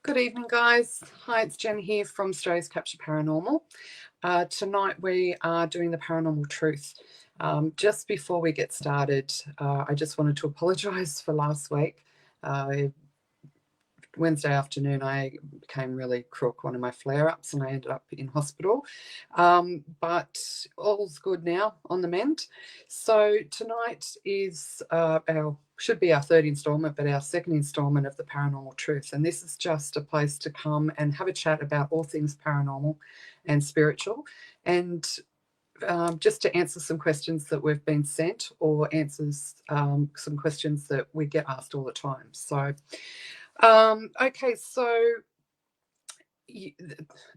Good evening, guys. Hi, it's Jen here from Australia's Capture Paranormal. Tonight we are doing the Paranormal Truth. Just before we get started, I just wanted to apologise for last week. Wednesday afternoon, I became really crook, one of my flare-ups, and I ended up in hospital. But all's good now, on the mend. So tonight is should be our third instalment, but our second instalment of the Paranormal Truth. And this is just a place to come and have a chat about all things paranormal and spiritual, and just to answer some questions that we've been sent, or answers some questions that we get asked all the time. So okay, so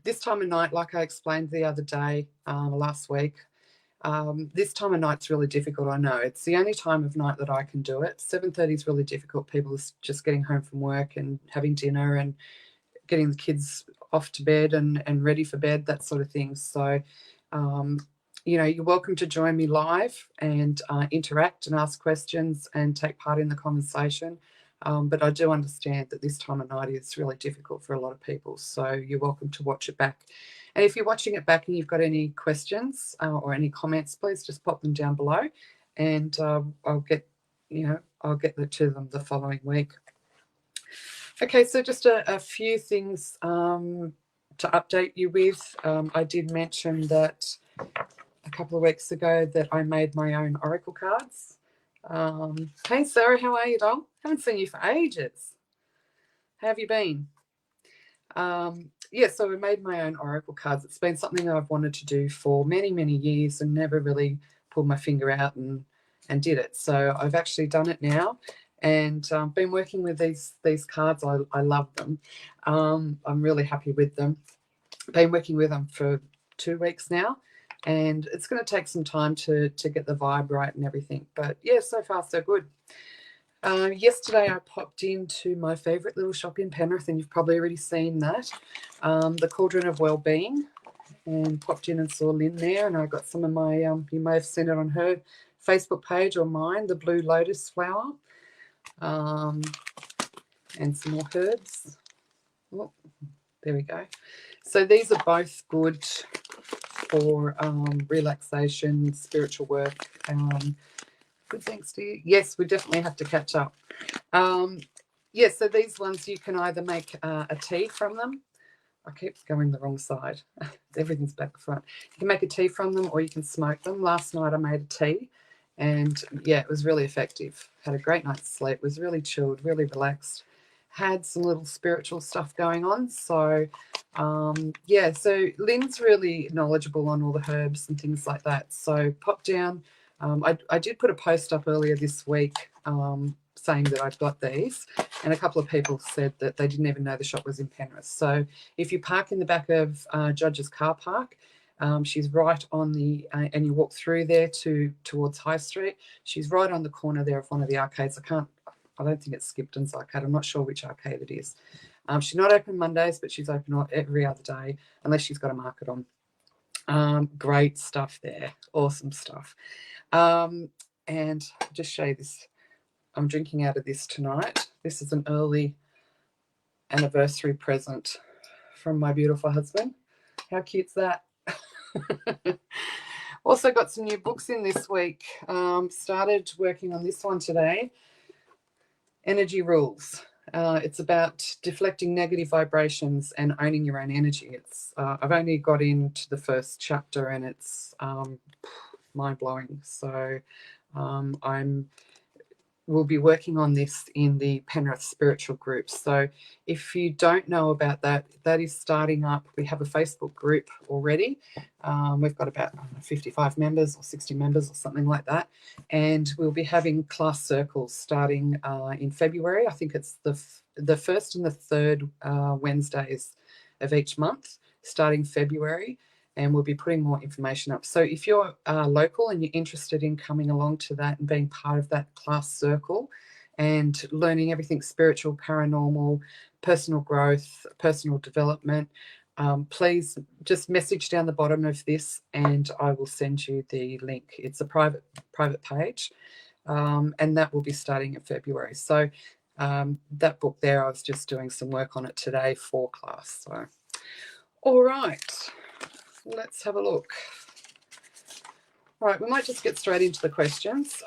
this time of night, like I explained the other day, last week, this time of night's really difficult. I know it's the only time of night that I can do it. 7:30 is really difficult. People are just getting home from work and having dinner and getting the kids off to bed and ready for bed, that sort of thing. So, you're welcome to join me live and interact and ask questions and take part in the conversation. But I do understand that this time of night is really difficult for a lot of people. So you're welcome to watch it back. And if you're watching it back and you've got any questions or any comments, please just pop them down below, and I'll get to them the following week. Okay, so just a few things to update you with. I did mention that a couple of weeks ago that I made my own oracle cards. Hey Sarah, how are you, doll? Haven't seen you for ages. How have you been? So we made my own oracle cards. It's been something I've wanted to do for many, many years and never really pulled my finger out and did it. So I've actually done it now, and been working with these cards. I love them. I'm really happy with them. Been working with them for 2 weeks now, and it's going to take some time to get the vibe right and everything. But yeah, so far so good. Yesterday I popped into my favourite little shop in Penrith, and you've probably already seen that, the Cauldron of Wellbeing, and popped in and saw Lynn there, and I got some of my, you may have seen it on her Facebook page or mine, the blue lotus flower, and some more herbs. Oh, there we go. So these are both good for relaxation, spiritual work. Good, thanks to you. Yes, we definitely have to catch up. So these ones, you can either make a tea from them. I keep going the wrong side. Everything's back front. You can make a tea from them, or you can smoke them. Last night I made a tea, and yeah, it was really effective. Had a great night's sleep. Was really chilled, really relaxed. Had some little spiritual stuff going on. So so Lynn's really knowledgeable on all the herbs and things like that. So pop down. I did put a post up earlier this week saying that I'd got these, and a couple of people said that they didn't even know the shop was in Penrith. So if you park in the back of Judge's car park, she's right on the, and you walk through there towards High Street, she's right on the corner there of one of the arcades. I don't think it's Skipton's arcade. I'm not sure which arcade it is. She's not open Mondays, but she's open every other day, unless she's got a market on. Great stuff there. Awesome stuff. And I'll just show you this. I'm drinking out of this tonight. This is an early anniversary present from my beautiful husband. How cute's that? Also got some new books in this week. Started working on this one today. Energy Rules. It's about deflecting negative vibrations and owning your own energy. I've only got into the first chapter, and it's mind-blowing. So we'll be working on this in the Penrith Spiritual Group. So if you don't know about that, that is starting up. We have a Facebook group already. We've got about 55 members or 60 members or something like that. And we'll be having class circles starting in February. I think it's the first and the third Wednesdays of each month, starting February. And we'll be putting more information up. So if you're local and you're interested in coming along to that and being part of that class circle and learning everything spiritual, paranormal, personal growth, personal development, please just message down the bottom of this and I will send you the link. It's a private page, and that will be starting in February. So That book there, I was just doing some work on it today for class. So, all right, let's have a look. All right, we might just get straight into the questions.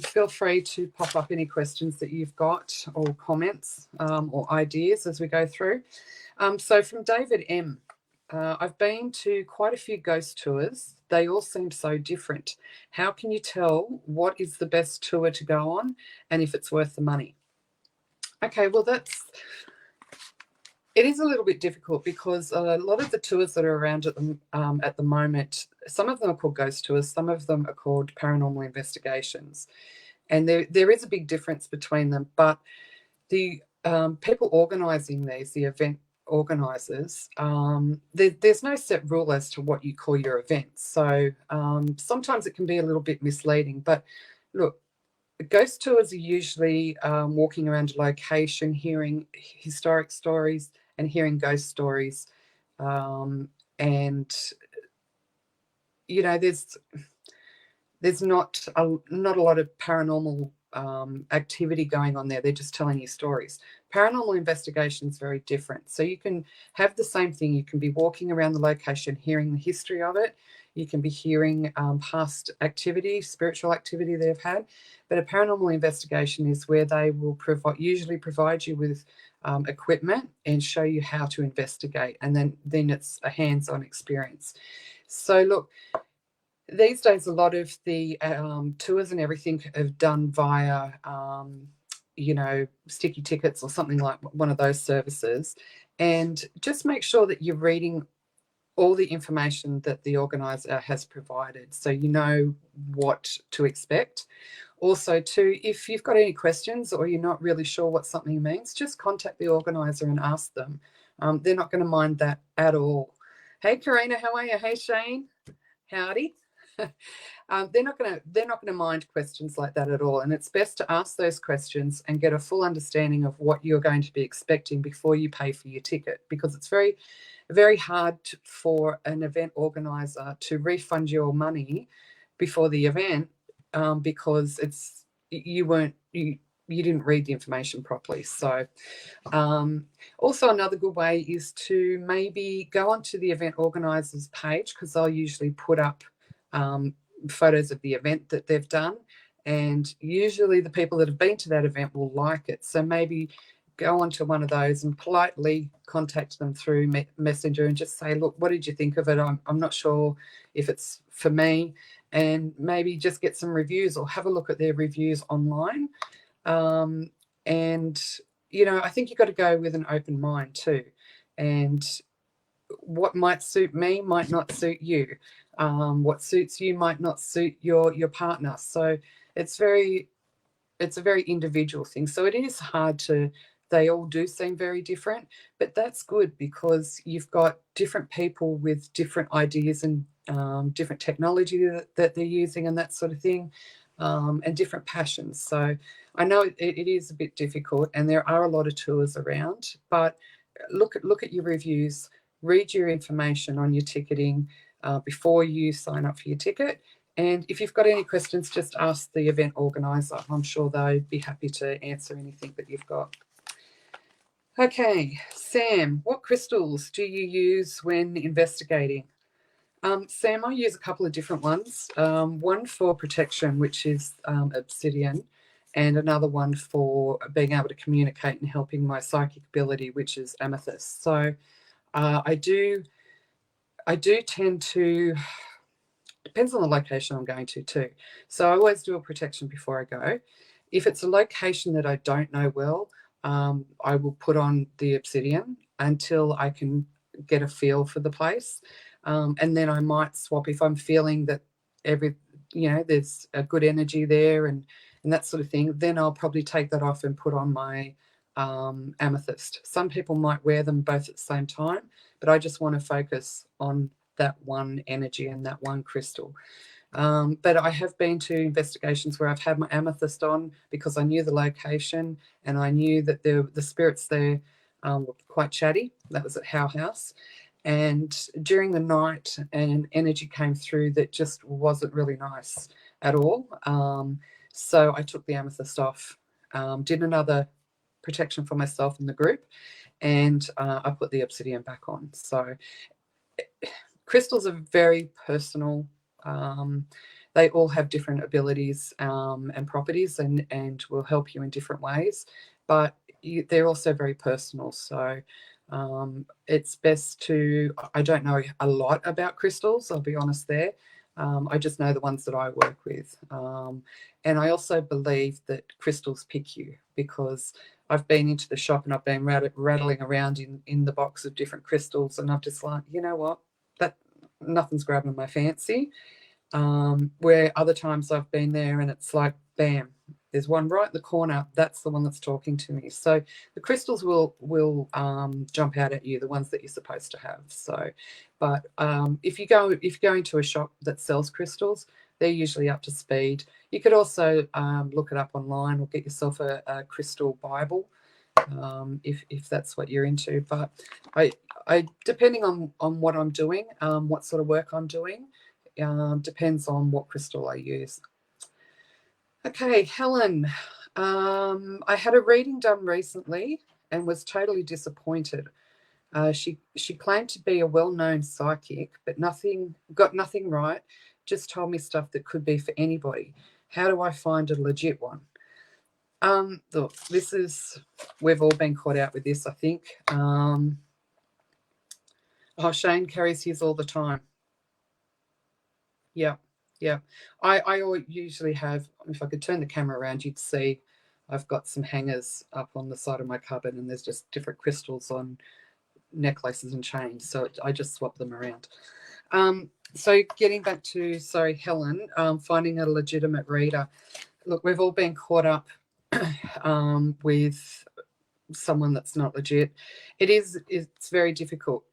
Feel free to pop up any questions that you've got, or comments, or ideas as we go through. So from David M. I've been to quite a few ghost tours. They all seem so different. How can you tell what is the best tour to go on and if it's worth the money? Okay, well, it is a little bit difficult because a lot of the tours that are around at the moment, some of them are called ghost tours, some of them are called paranormal investigations. And there is a big difference between them. But the people organising these, the event organisers, there's no set rule as to what you call your events. So sometimes it can be a little bit misleading. But look, ghost tours are usually walking around a location, hearing historic stories and hearing ghost stories. And, you know, there's not a lot of paranormal activity going on there. They're just telling you stories. Paranormal investigation is very different. So you can have the same thing. You can be walking around the location, hearing the history of it. You can be hearing past activity, spiritual activity they've had. But a paranormal investigation is where they will usually provide you with equipment and show you how to investigate. And then it's a hands-on experience. So look, these days, a lot of the tours and everything are done via, sticky tickets or something like one of those services. And just make sure that you're reading all the information that the organizer has provided so you know what to expect. Also, too, if you've got any questions or you're not really sure what something means, just contact the organizer and ask them. They're not going to mind that at all. Hey, Karina, how are you? Hey, Shane. Howdy. They're not going to mind questions like that at all, and it's best to ask those questions and get a full understanding of what you're going to be expecting before you pay for your ticket, because it's very, very hard for an event organizer to refund your money before the event, because you didn't read the information properly. So also another good way is to maybe go onto the event organizer's page, because they'll usually put up photos of the event that they've done, and usually the people that have been to that event will like it. So maybe go onto one of those and politely contact them through Messenger and just say, look, what did you think of it? I'm not sure if it's for me, and maybe just get some reviews or have a look at their reviews online. And I think you've got to go with an open mind too, and what might suit me might not suit you. What suits you might not suit your partner. So it's a very individual thing. So it is hard to, they all do seem very different, but that's good because you've got different people with different ideas and different technology that they're using and that sort of thing, and different passions. So I know it is a bit difficult, and there are a lot of tours around, but look at your reviews, read your information on your ticketing before you sign up for your ticket. And if you've got any questions, just ask the event organizer. I'm sure they'd be happy to answer anything that you've got. Okay, Sam, what crystals do you use when investigating? Sam, I use a couple of different ones. One for protection, which is obsidian, and another one for being able to communicate and helping my psychic ability, which is amethyst. So I do tend to, depends on the location I'm going to too. So I always do a protection before I go. If it's a location that I don't know well, I will put on the obsidian until I can get a feel for the place. And then I might swap if I'm feeling that there's a good energy there and that sort of thing. Then I'll probably take that off and put on my amethyst. Some people might wear them both at the same time, but I just want to focus on that one energy and that one crystal. But I have been to investigations where I've had my amethyst on because I knew the location and I knew that the spirits there were quite chatty. That was at Howe House. And during the night, an energy came through that just wasn't really nice at all. So I took the amethyst off, did another protection for myself and the group, and I put the obsidian back on. So crystals are very personal. They all have different abilities and properties, and will help you in different ways, but they're also very personal. So it's best to, I don't know a lot about crystals, I'll be honest there. I just know the ones that I work with. And I also believe that crystals pick you, because I've been into the shop and I've been rattling around in the box of different crystals, and I'm just like, you know what, that nothing's grabbing my fancy. Where other times I've been there and it's like, bam, there's one right in the corner. That's the one that's talking to me. So the crystals will jump out at you, the ones that you're supposed to have. So, but if you go into a shop that sells crystals, they're usually up to speed. You could also look it up online or get yourself a crystal Bible, if that's what you're into. But I depending on what I'm doing, what sort of work I'm doing, depends on what crystal I use. Okay, Helen. I had a reading done recently and was totally disappointed. She claimed to be a well-known psychic, but got nothing right. Just told me stuff that could be for anybody. How do I find a legit one? Look, we've all been caught out with this, I think. Shane carries his all the time. Yeah, yeah. I usually have, if I could turn the camera around, you'd see I've got some hangers up on the side of my cupboard, and there's just different crystals on necklaces and chains. So I just swap them around. So getting back to, sorry, Helen, finding a legitimate reader. Look, we've all been caught up with someone that's not legit. It's very difficult.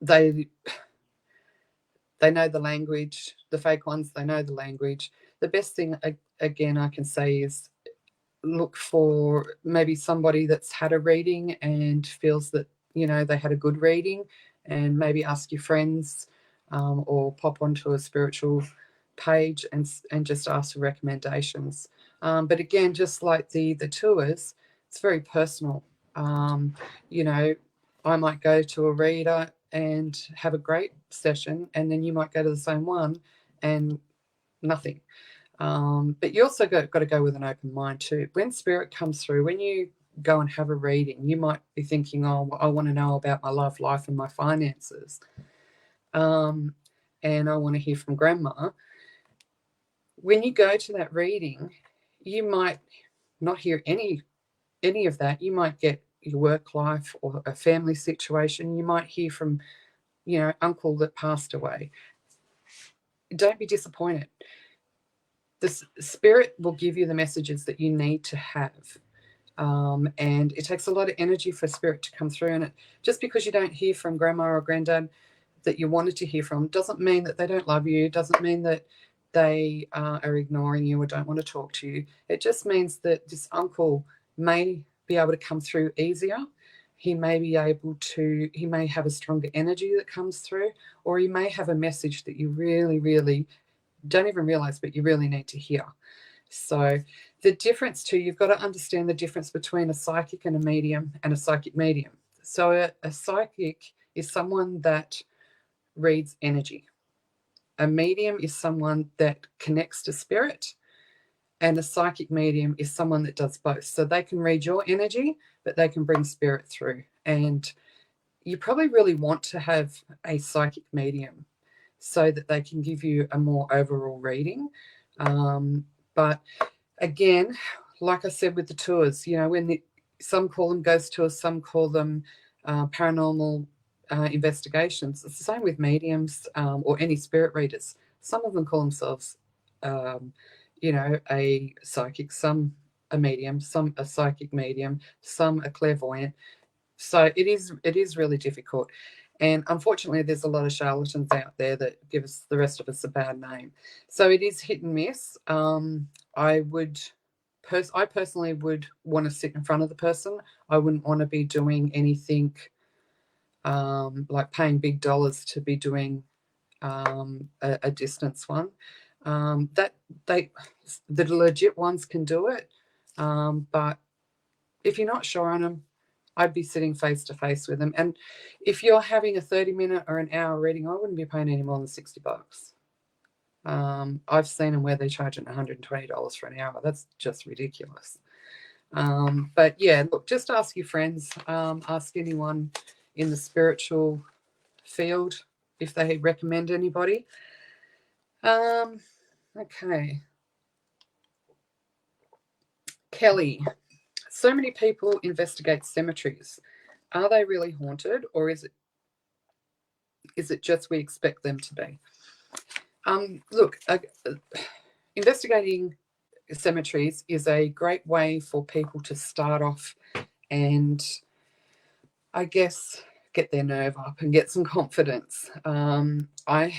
They know the language. The fake ones, they know the language. The best thing, again, I can say is look for maybe somebody that's had a reading and feels that, they had a good reading, and maybe ask your friends, or pop onto a spiritual page and just ask for recommendations. But again, just like the tours, it's very personal. You know, I might go to a reader and have a great session, and then you might go to the same one and nothing. But you also got to go with an open mind too. When spirit comes through, when you go and have a reading, you might be thinking, oh, I want to know about my love life and my finances. And I want to hear from grandma. When you go to that reading, you might not hear any of that. You might get your work life or a family situation. You might hear from, uncle that passed away. Don't be disappointed. The spirit will give you the messages that you need to have. And it takes a lot of energy for spirit to come through. And just because you don't hear from grandma or granddad that you wanted to hear from doesn't mean that they don't love you, doesn't mean that they are ignoring you or don't want to talk to you. It just means that this uncle may be able to come through easier. He may have a stronger energy that comes through, or he may have a message that you really, really don't even realize, but you really need to hear. So the difference too, you've got to understand the difference between a psychic and a medium and a psychic medium. So a psychic is someone that reads energy. A medium is someone that connects to spirit, and a psychic medium is someone that does both. So they can read your energy, but they can bring spirit through. And you probably really want to have a psychic medium so that they can give you a more overall reading. But again, like I said with the tours, some call them ghost tours, some call them paranormal investigations. It's the same with mediums, or any spirit readers. Some of them call themselves, a psychic, some a medium, some a psychic medium, some a clairvoyant. So it is really difficult. And unfortunately, there's a lot of charlatans out there that give the rest of us a bad name. So it is hit and miss. I personally would want to sit in front of the person. I wouldn't want to be doing anything like paying big dollars to be doing a distance one. The legit ones can do it, but If you're not sure on them, I'd be sitting face to face with them. And if you're having a 30-minute or an hour reading, I wouldn't be paying any more than $60. I've seen them where they're charging $120 for an hour. That's just ridiculous. But yeah, look, just ask your friends, ask anyone in the spiritual field if they recommend anybody. Okay. Kelly, so many people investigate cemeteries. Are they really haunted, or is it just we expect them to be? Look, investigating cemeteries is a great way for people to start off and, I guess, get their nerve up and get some confidence. I've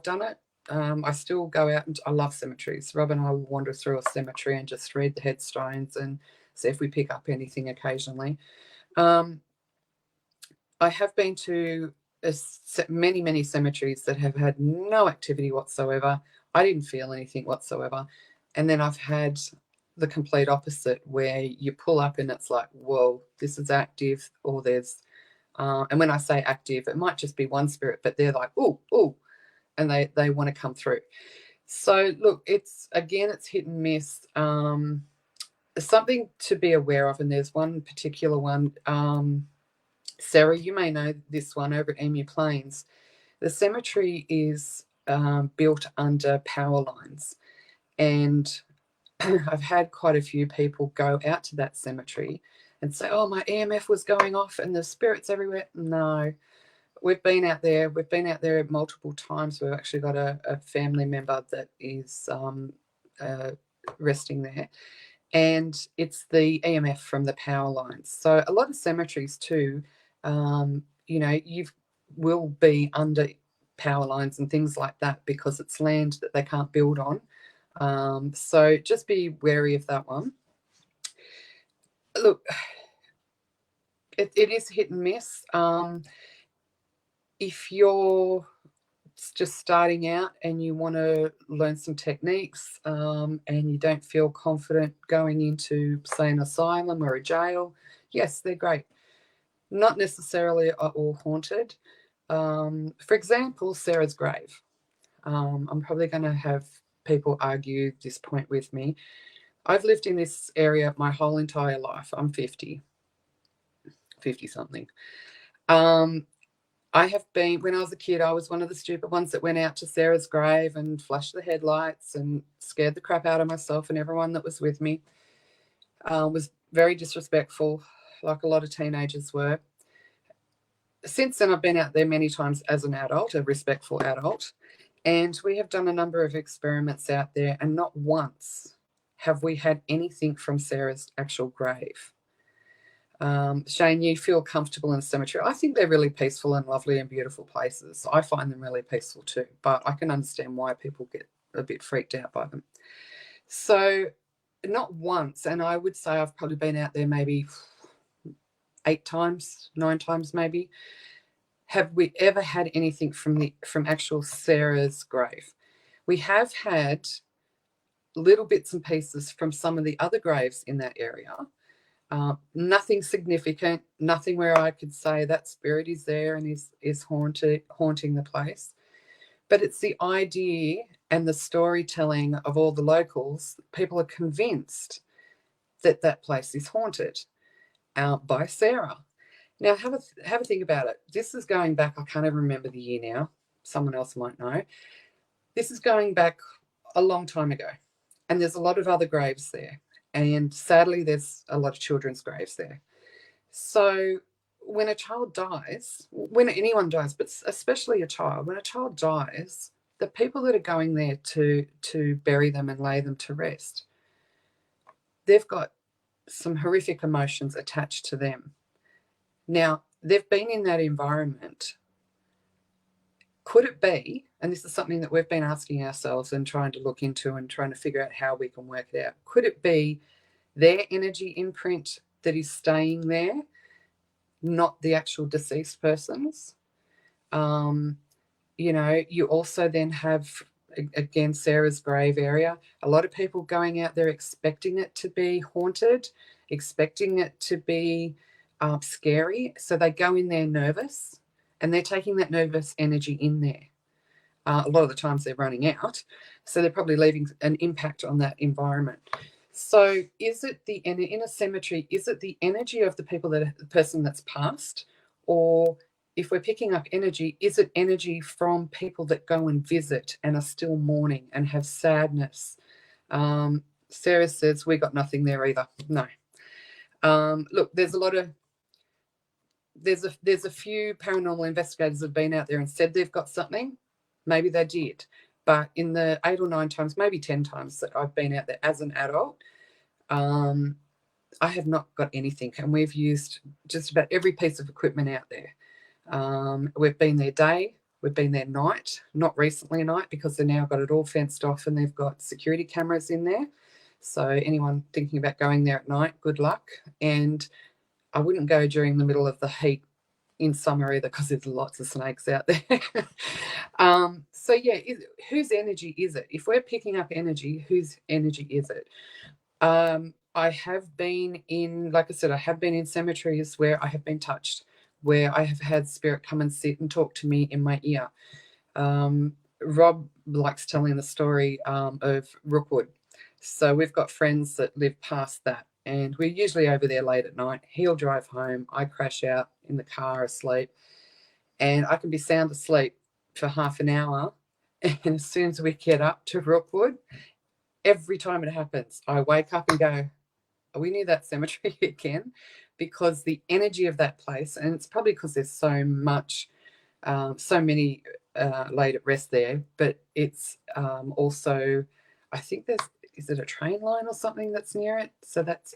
done it. I still go out and I love cemeteries. Rob and I will wander through a cemetery and just read the headstones and see if we pick up anything occasionally. I have been to many, many cemeteries that have had no activity whatsoever. I didn't feel anything whatsoever. And then I've had the complete opposite, where you pull up and it's like, whoa, this is active, or there's, and when I say active, it might just be one spirit, but they're like, oh, and they want to come through. So look, it's hit and miss. Something to be aware of, and there's one particular one. Sarah, you may know this one over at Emu Plains. The cemetery is built under power lines, and I've had quite a few people go out to that cemetery and say, oh, my EMF was going off and there's spirits everywhere. No, we've been out there. We've been out there multiple times. We've actually got a family member that is resting there. And it's the EMF from the power lines. So a lot of cemeteries too, you will be under power lines and things like that because it's land that they can't build on. So just be wary of that one. Look, it is hit and miss. If you're just starting out and you want to learn some techniques, and you don't feel confident going into, say, an asylum or a jail, yes, they're great. Not necessarily are all haunted. For example, Sarah's grave. I'm probably going to have people argue this point with me. I've lived in this area my whole entire life. I'm 50 something. I have been, when I was a kid, I was one of the stupid ones that went out to Sarah's grave and flashed the headlights and scared the crap out of myself and everyone that was with me. Was very disrespectful, like a lot of teenagers were. Since then, I've been out there many times as an adult, a respectful adult, and we have done a number of experiments out there, and not once have we had anything from Sarah's actual grave. Shane, you feel comfortable in the cemetery. I think they're really peaceful and lovely and beautiful places. I find them really peaceful too, but I can understand why people get a bit freaked out by them. So not once, and I would say I've probably been out there maybe 8 times, 9 times maybe, have we ever had anything from actual Sarah's grave. We have had little bits and pieces from some of the other graves in that area. Nothing significant, nothing where I could say that spirit is there and is haunting the place. But it's the idea and the storytelling of all the locals. People are convinced that that place is haunted by Sarah. Now, have a think about it. This is going back, I can't even remember the year now. Someone else might know. This is going back a long time ago. And there's a lot of other graves there. And sadly, there's a lot of children's graves there. So when a child dies, when anyone dies, but especially a child, when a child dies, the people that are going there to bury them and lay them to rest, they've got some horrific emotions attached to them. Now, they've been in that environment. Could it be, and this is something that we've been asking ourselves and trying to look into and trying to figure out how we can work it out, could it be their energy imprint that is staying there, not the actual deceased person's? You also then have, again, Sarah's grave area, a lot of people going out there expecting it to be haunted, expecting it to be scary. So they go in there nervous, and they're taking that nervous energy in there. A lot of the times they're running out, so they're probably leaving an impact on that environment. So is it in a cemetery, is it the energy of the the person that's passed, or if we're picking up energy, is it energy from people that go and visit and are still mourning and have sadness? Sarah says we got nothing there either. No. Look, there's a few paranormal investigators that have been out there and said they've got something. Maybe they did, but in the 8 or 9 times, maybe 10 times that I've been out there as an adult, I have not got anything, and we've used just about every piece of equipment out there. We've been there day, we've been there night, not recently night because they've now got it all fenced off and they've got security cameras in there. So anyone thinking about going there at night, good luck. And I wouldn't go during the middle of the heat in summer either because there's lots of snakes out there. So yeah, whose energy is it? If we're picking up energy, whose energy is it? I have been in, like I said, I have been in cemeteries where I have been touched, where I have had spirit come and sit and talk to me in my ear. Rob likes telling the story of Rookwood. So we've got friends that live past that, and we're usually over there late at night. He'll drive home, I crash out in the car asleep, and I can be sound asleep for half an hour. And as soon as we get up to Rookwood, every time it happens, I wake up and go, are we near that cemetery again? Because the energy of that place, and it's probably because there's so many laid at rest there, but it's also, I think is it a train line or something that's near it? So that's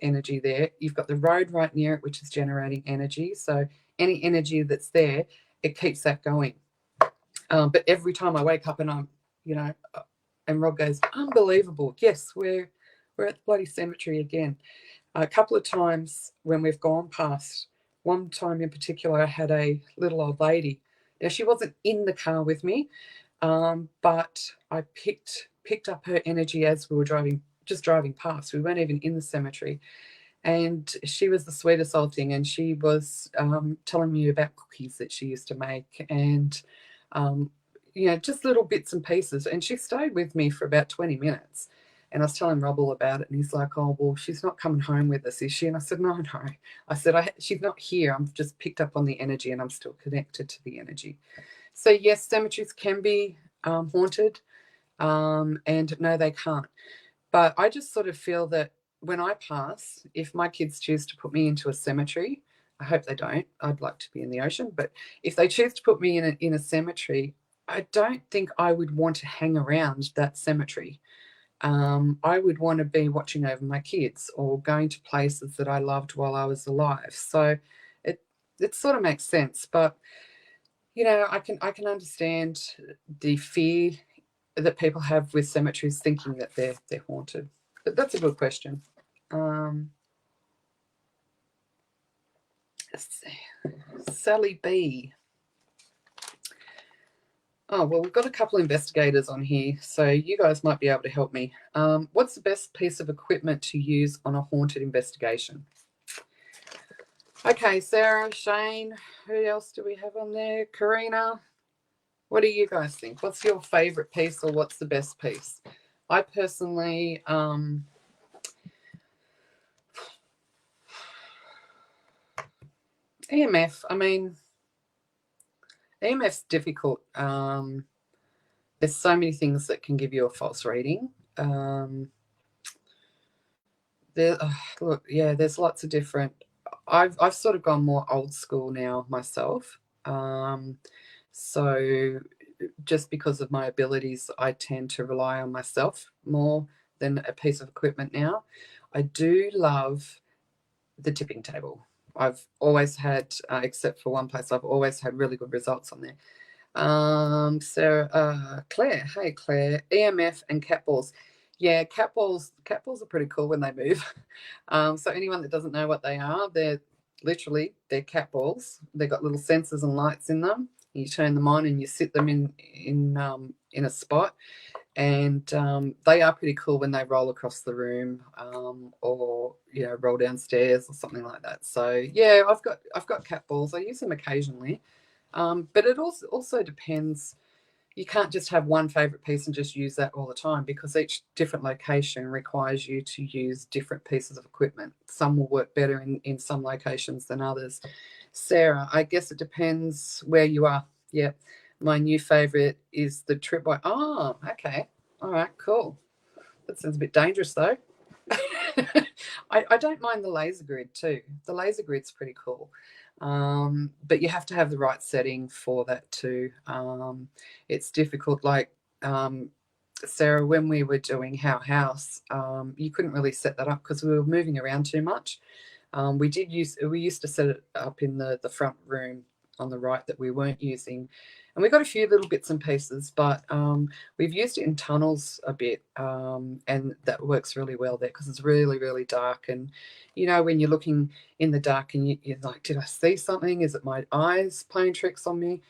energy there. You've got the road right near it, which is generating energy. So any energy that's there, it keeps that going. But every time I wake up and I'm, and Rob goes, unbelievable. Yes, we're at the bloody cemetery again. A couple of times when we've gone past, one time in particular, I had a little old lady. Now, she wasn't in the car with me, but I picked up her energy as we were driving past. We weren't even in the cemetery. And she was the sweetest old thing. And she was telling me about cookies that she used to make and, just little bits and pieces. And she stayed with me for about 20 minutes. And I was telling Rob all about it. And he's like, oh, well, she's not coming home with us, is she? And I said, no. I said, she's not here. I've just picked up on the energy and I'm still connected to the energy. So, yes, cemeteries can be haunted. And no, they can't. But I just sort of feel that when I pass, if my kids choose to put me into a cemetery, I hope they don't. I'd like to be in the ocean. But if they choose to put me in a cemetery, I don't think I would want to hang around that cemetery. I would want to be watching over my kids or going to places that I loved while I was alive. So it sort of makes sense. But I can understand the fear that people have with cemeteries, thinking that they're haunted. But that's a good question. Sally B. Oh, well, we've got a couple of investigators on here, so you guys might be able to help me. What's the best piece of equipment to use on a haunted investigation? Okay, Sarah, Shane, who else do we have on there? Karina, what do you guys think? What's your favourite piece or what's the best piece? I personally, EMF, EMF's difficult. There's so many things that can give you a false reading. There's lots of different. I've sort of gone more old school now myself. So just because of my abilities, I tend to rely on myself more than a piece of equipment now. I do love the tipping table. I've always had, except for one place, I've always had really good results on there. Claire, hey Claire, EMF and cat balls. Yeah, cat balls are pretty cool when they move. So anyone that doesn't know what they are, they're cat balls. They've got little sensors and lights in them. You turn them on and you sit them in a spot, and they are pretty cool when they roll across the room, or roll downstairs or something like that. So yeah, I've got cat balls. I use them occasionally, but it also depends. You can't just have one favorite piece and just use that all the time, because each different location requires you to use different pieces of equipment. Some will work better in some locations than others. Sarah, I guess it depends where you are. Yeah. My new favorite is the tripwire. Oh, okay. All right, cool. That sounds a bit dangerous though. I don't mind the laser grid too. The laser grid's pretty cool. But you have to have the right setting for that too. It's difficult. Like, Sarah, when we were doing How House, you couldn't really set that up because we were moving around too much. We used to set it up in the front room on the right that we weren't using, and we got a few little bits and pieces, but we've used it in tunnels a bit, and that works really well there because it's really, really dark. And when you're looking in the dark and you're like, did I see something? Is it my eyes playing tricks on me?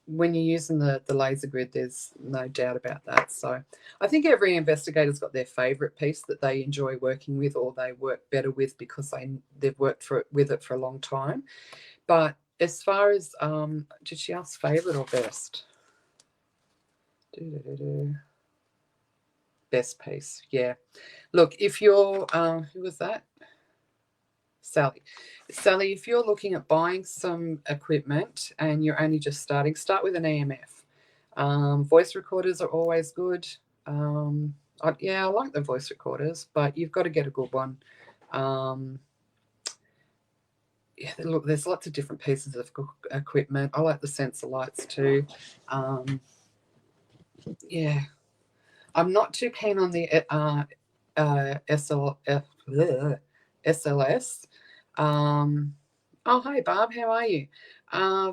When you're using the laser grid, there's no doubt about that. So I think every investigator's got their favourite piece that they enjoy working with, or they work better with because they've worked with it for a long time. But as far as, did she ask favourite or best? Best piece, yeah. Look, if you're, who was that? Sally. Sally, if you're looking at buying some equipment and you're only just starting, start with an EMF. Voice recorders are always good. I like the voice recorders, but you've got to get a good one. Look, there's lots of different pieces of equipment. I like the sensor lights too. Yeah, I'm not too keen on the SLS. Oh, hi, Barb. How are you?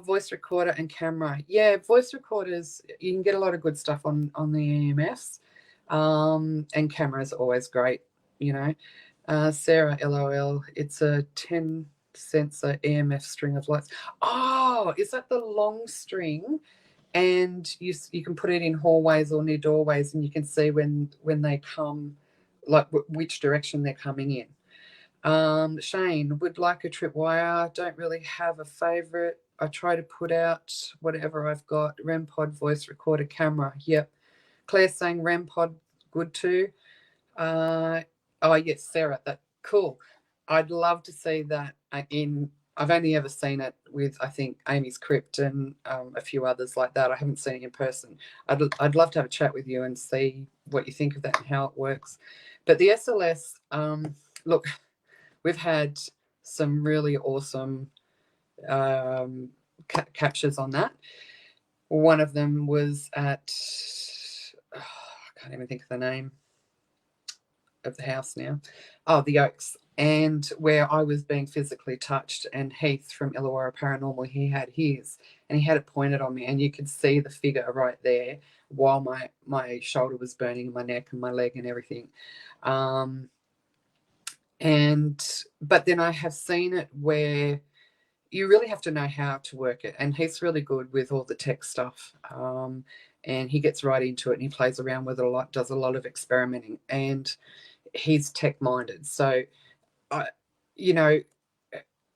Voice recorder and camera. Yeah, voice recorders, you can get a lot of good stuff on the EMFs. And cameras are always great, Sarah, LOL, it's a 10 sensor EMF string of lights. Oh, is that the long string? And you can put it in hallways or near doorways, and you can see when they come, like which direction they're coming in. Shane, would like a tripwire. Don't really have a favorite. I try to put out whatever I've got. REM pod, voice recorder, camera. Yep. Claire's saying REM pod, good too. Oh yes, Sarah, that cool. I'd love to see that in. I've only ever seen it with, I think, Amy's Crypt and a few others like that. I haven't seen it in person. I'd love to have a chat with you and see what you think of that and how it works. But the SLS, look, we've had some really awesome captures on that. One of them was at, I can't even think of the name of the house now. Oh, the Oaks. And where I was being physically touched, and Heath from Illawarra Paranormal, he had his, and he had it pointed on me, and you could see the figure right there while my shoulder was burning, and my neck and my leg and everything. But then I have seen it where you really have to know how to work it, and he's really good with all the tech stuff. And he gets right into it, and he plays around with it a lot, does a lot of experimenting, and he's tech minded. So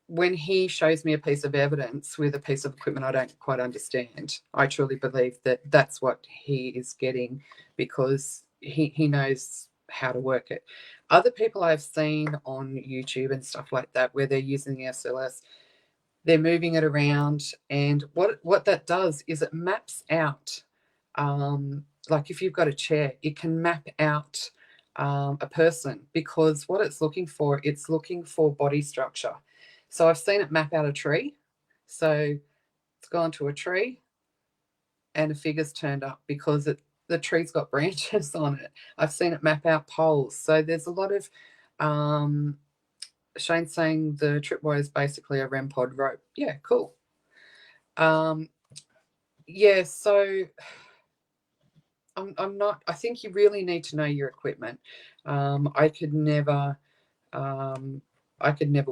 when he shows me a piece of evidence with a piece of equipment I don't quite understand, I truly believe that that's what he is getting, because he knows how to work it. Other people I've seen on YouTube and stuff like that, where they're using the SLS, they're moving it around, and what that does is it maps out, like if you've got a chair, it can map out a person, because what it's looking for body structure. So I've seen it map out a tree. So it's gone to a tree and a figure's turned up because the tree's got branches on it. I've seen it map out poles. So there's a lot of, Shane's saying the tripwire is basically a REM pod rope. Yeah, cool. Yeah, so I'm not, I think you really need to know your equipment. I could never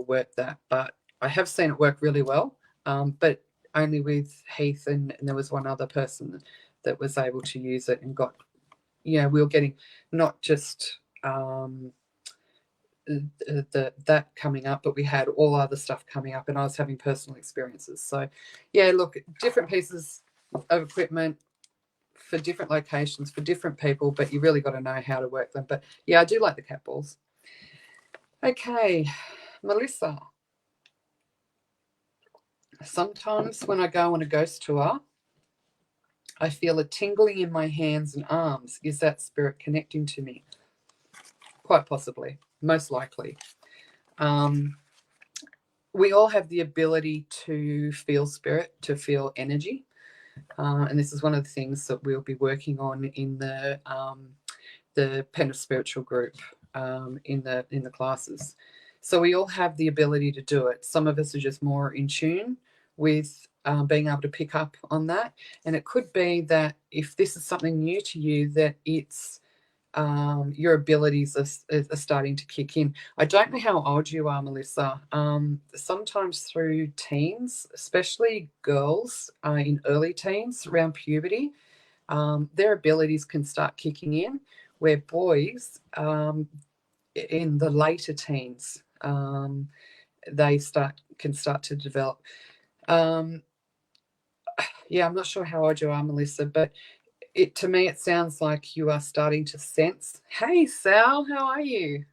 work that, but I have seen it work really well. But only with Heath, and there was one other person that was able to use it and got we were getting not just that coming up, but we had all other stuff coming up, and I was having personal experiences. So yeah, look, different pieces of equipment for different locations for different people, but you really got to know how to work them. But yeah, I do like the cat balls. Okay, Melissa. Sometimes when I go on a ghost tour, I feel a tingling in my hands and arms. Is that spirit connecting to me? Quite possibly, most likely. We all have the ability to feel spirit, to feel energy. And this is one of the things that we'll be working on in the Pen Spiritual group in the classes. So we all have the ability to do it. Some of us are just more in tune with being able to pick up on that. And it could be that if this is something new to you, that it's your abilities are starting to kick in. I don't know how old you are, Melissa. Sometimes through teens, especially girls in early teens, around puberty, their abilities can start kicking in, where boys in the later teens, they can start to develop. Yeah, I'm not sure how old you are, Melissa, but to me it sounds like you are starting to sense. Hey, Sal, how are you?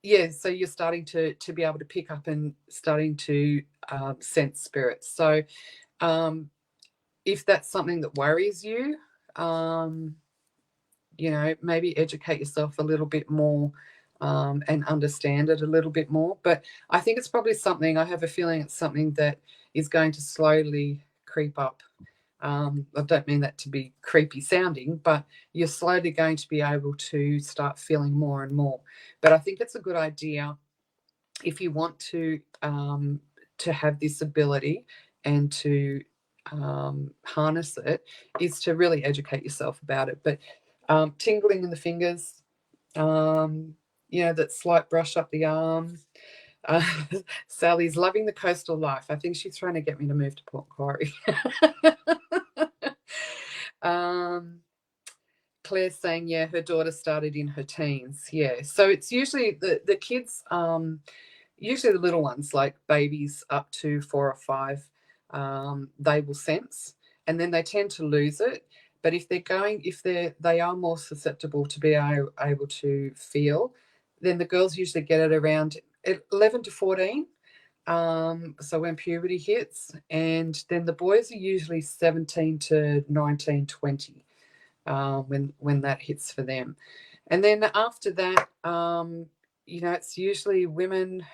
Yeah, so you're starting to be able to pick up and starting to sense spirits. So if that's something that worries you, maybe educate yourself a little bit more and understand it a little bit more. But I think it's probably something, I have a feeling it's something that is going to slowly creep up. I don't mean that to be creepy sounding, but you're slowly going to be able to start feeling more and more. But I think it's a good idea if you want to have this ability and to harness it, is to really educate yourself about it. But tingling in the fingers, that slight brush up the arm. Uh, Sally's loving the coastal life. I think she's trying to get me to move to Port Quarry. Claire's saying, yeah, her daughter started in her teens. Yeah. So it's usually the kids, usually the little ones, like babies up to 4 or 5, they will sense, and then they tend to lose it. But if they are more susceptible to be able to feel, then the girls usually get it around 11 to 14. So when puberty hits, and then the boys are usually 17 to 19, 20, when that hits for them. And then after that, it's usually women.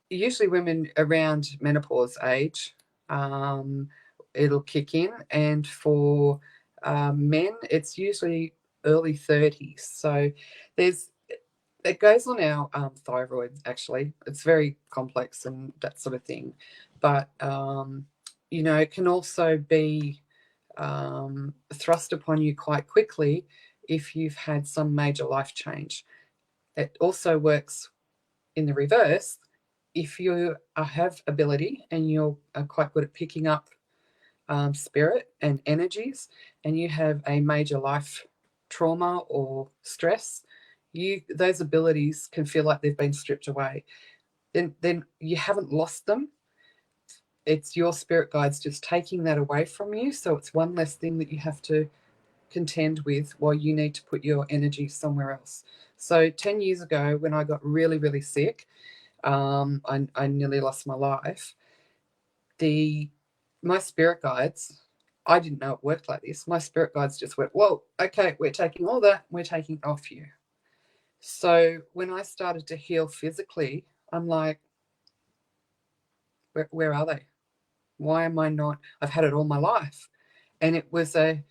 Usually women around menopause age, it'll kick in, and for men, it's usually early 30s. So it goes on our thyroid. Actually, it's very complex and that sort of thing. But it can also be thrust upon you quite quickly if you've had some major life change. It also works in the reverse. If you have ability and you're quite good at picking up spirit and energies, and you have a major life trauma or stress, those abilities can feel like they've been stripped away. Then you haven't lost them. It's your spirit guides just taking that away from you. So it's one less thing that you have to contend with while you need to put your energy somewhere else. So 10 years ago, when I got really, really sick, I nearly lost my life. My spirit guides, I didn't know it worked like this. My spirit guides just went, whoa, okay, we're taking all that, we're taking it off you. So when I started to heal physically, I'm like, where are they? Why am I not? I've had it all my life. And it was a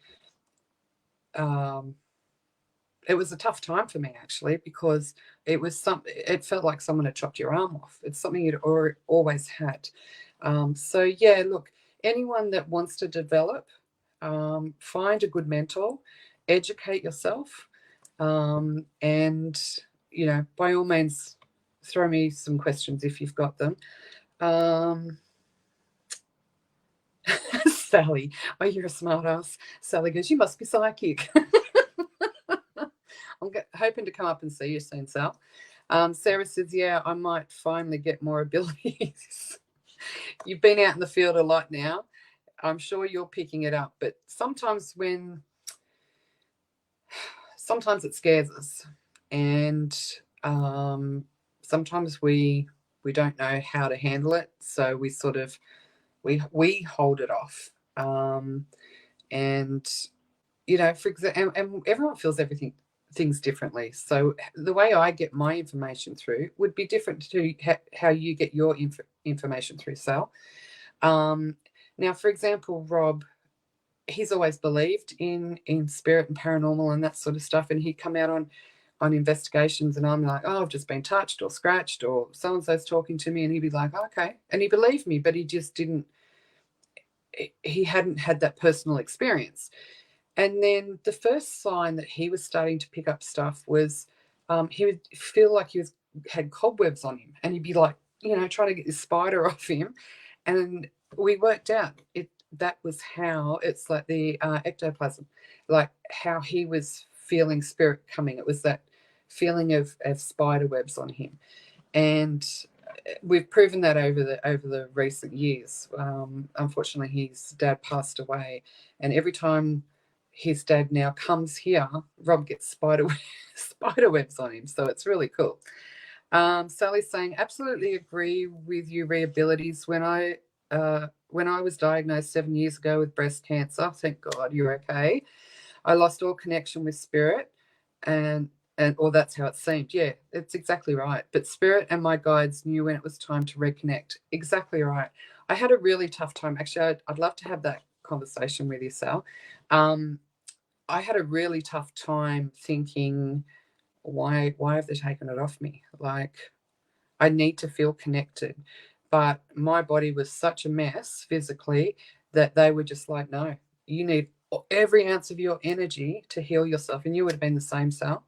tough time for me, actually, because it felt like someone had chopped your arm off. It's something you'd always had. So yeah, look, anyone that wants to develop, find a good mentor, educate yourself, and by all means, throw me some questions if you've got them. Sally, oh, you're a smart ass. Sally goes, you must be psychic. I'm hoping to come up and see you soon, Sal. Sarah says, yeah, I might finally get more abilities. You've been out in the field a lot now. I'm sure you're picking it up, but sometimes it scares us, and sometimes we don't know how to handle it, so we sort of we hold it off. And for example, and everyone feels things differently. So the way I get my information through would be different to how you get your information through, Sal. Now, for example, Rob, he's always believed in spirit and paranormal and that sort of stuff, and he'd come out on investigations, and I'm like, oh, I've just been touched or scratched, or so and so's talking to me, and he'd be like, oh, okay, and he believed me, but he just didn't. He hadn't had that personal experience. And then the first sign that he was starting to pick up stuff was he would feel like he had cobwebs on him, and he'd be like, trying to get this spider off him. And we worked out that was how it's like the ectoplasm, like how he was feeling spirit coming. It was that feeling of spider webs on him. And we've proven that over the recent years. Unfortunately, his dad passed away, and every time his dad now comes here, Rob gets spider webs on him. So it's really cool. Sally's saying, absolutely agree with you, re-abilities. When I was diagnosed 7 years ago with breast cancer, thank God you're okay, I lost all connection with spirit, or that's how it seemed. Yeah, it's exactly right. But spirit and my guides knew when it was time to reconnect. Exactly right. I had a really tough time. Actually, I'd love to have that conversation with you, Sal. I had a really tough time thinking, why have they taken it off me? Like, I need to feel connected. But my body was such a mess physically that they were just like, no, you need every ounce of your energy to heal yourself. And you would have been the same, Sal.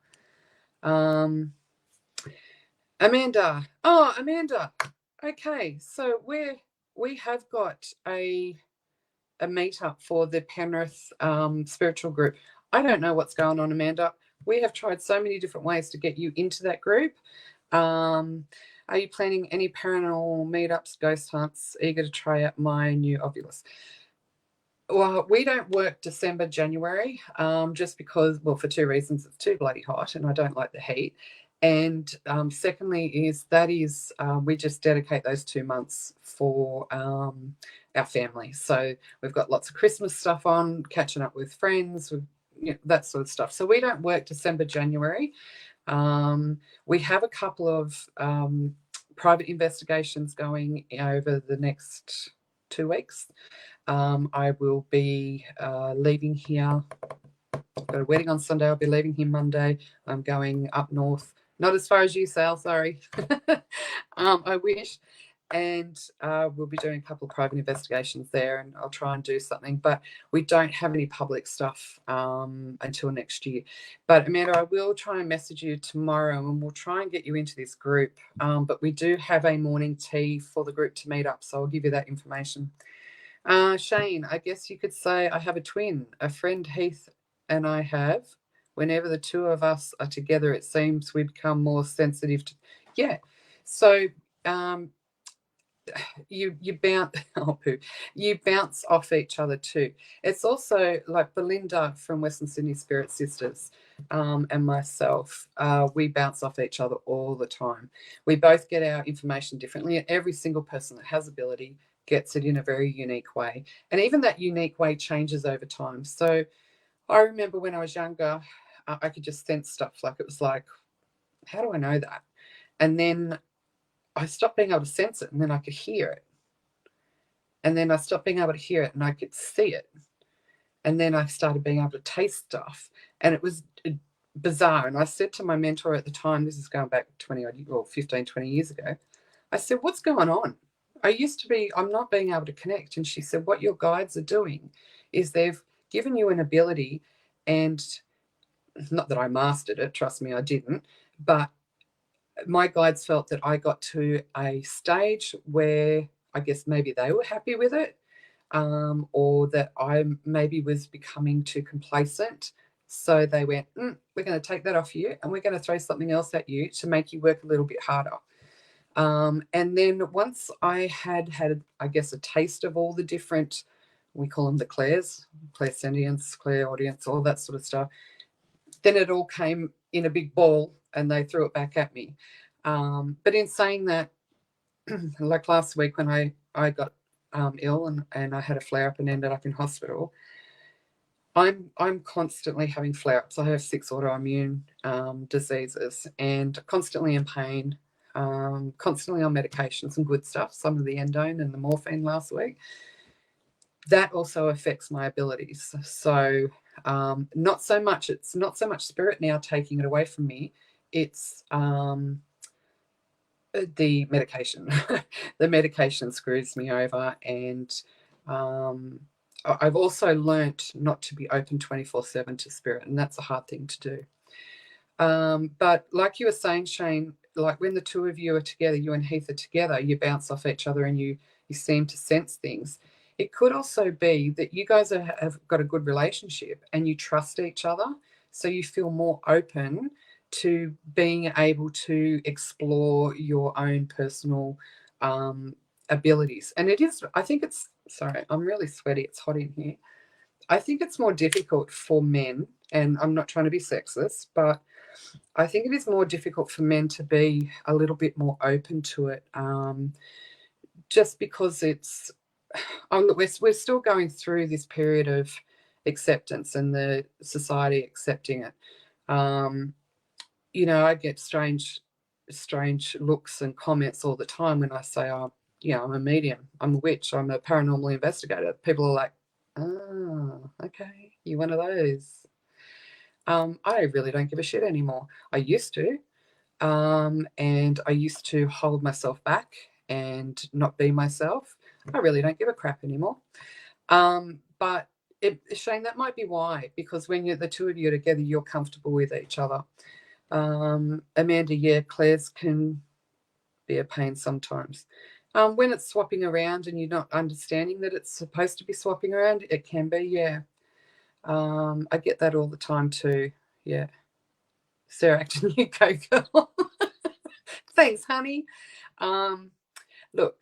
Amanda. Oh, Amanda. Okay, so we have got a meetup for the Penrith spiritual group. I don't know what's going on, Amanda. We have tried so many different ways to get you into that group. Are you planning any paranormal meetups, ghost hunts? Eager to try out my new Ovilus. Well, we don't work December, January, just because, well, for two reasons. It's too bloody hot and I don't like the heat. And secondly we just dedicate those 2 months for our family. So we've got lots of Christmas stuff on, catching up with friends, that sort of stuff. So we don't work December, January. We have a couple of private investigations going over the next 2 weeks. I will be leaving here. I've got a wedding on Sunday. I'll be leaving here Monday. I'm going up north. Not as far as you, Sal, sorry. I wish. And we'll be doing a couple of private investigations there, and I'll try and do something. But we don't have any public stuff until next year. But Amanda, I will try and message you tomorrow, and we'll try and get you into this group. But we do have a morning tea for the group to meet up, so I'll give you that information. Shane, I guess you could say I have a twin, a friend Heath and I have. Whenever the two of us are together, it seems we become more sensitive to. Yeah. So you bounce you bounce off each other too. It's also like Belinda from Western Sydney Spirit Sisters and myself. We bounce off each other all the time. We both get our information differently, and every single person that has ability gets it in a very unique way. And even that unique way changes over time. So I remember when I was younger, I could just sense stuff. Like, it was like, how do I know that? And then I stopped being able to sense it, and then I could hear it. And then I stopped being able to hear it, and I could see it. And then I started being able to taste stuff. And it was bizarre. And I said to my mentor at the time, this is going back 15, 20 years ago, I said, what's going on? I'm not being able to connect. And she said, what your guides are doing is they've given you an ability, and not that I mastered it, trust me, I didn't, but my guides felt that I got to a stage where I guess maybe they were happy with it. or that I maybe was becoming too complacent. So they went, we're going to take that off you and we're going to throw something else at you to make you work a little bit harder. And then once I had, I guess, a taste of all the different, we call them the clairs, clairsentience, clairaudience, all that sort of stuff, then it all came in a big ball and they threw it back at me. But in saying that, like last week when I got ill and I had a flare up and ended up in hospital, I'm constantly having flare ups. I have 6 autoimmune diseases and constantly in pain, constantly on medication, some good stuff, some of the endone and the morphine last week. That also affects my abilities. So not so much, it's not so much spirit now taking it away from me. It's the medication. The medication screws me over, and I've also learnt not to be open 24/7 to spirit, and that's a hard thing to do. But like you were saying, Shane, like when the two of you are together, you and Heath are together, you bounce off each other and you seem to sense things. It could also be that you guys have got a good relationship and you trust each other, so you feel more open to being able to explore your own personal abilities. And it is, I think it's, sorry, I'm really sweaty. It's hot in here. I think it's more difficult for men, and I'm not trying to be sexist, but I think it is more difficult for men to be a little bit more open to it, just because it's, look, we're still going through this period of acceptance and the society accepting it. I get strange looks and comments all the time when I say, oh, yeah, I'm a medium, I'm a witch, I'm a paranormal investigator. People are like, oh, okay, you're one of those. I really don't give a shit anymore. I used to, and I used to hold myself back and not be myself. I really don't give a crap anymore. But Shane, that might be why, because when the two of you are together, you're comfortable with each other. Amanda, yeah, Claire's can be a pain sometimes. When it's swapping around and you're not understanding that it's supposed to be swapping around, it can be, yeah. I get that all the time too. Yeah. Sarah Acton, you go, girl. Thanks, honey. Look,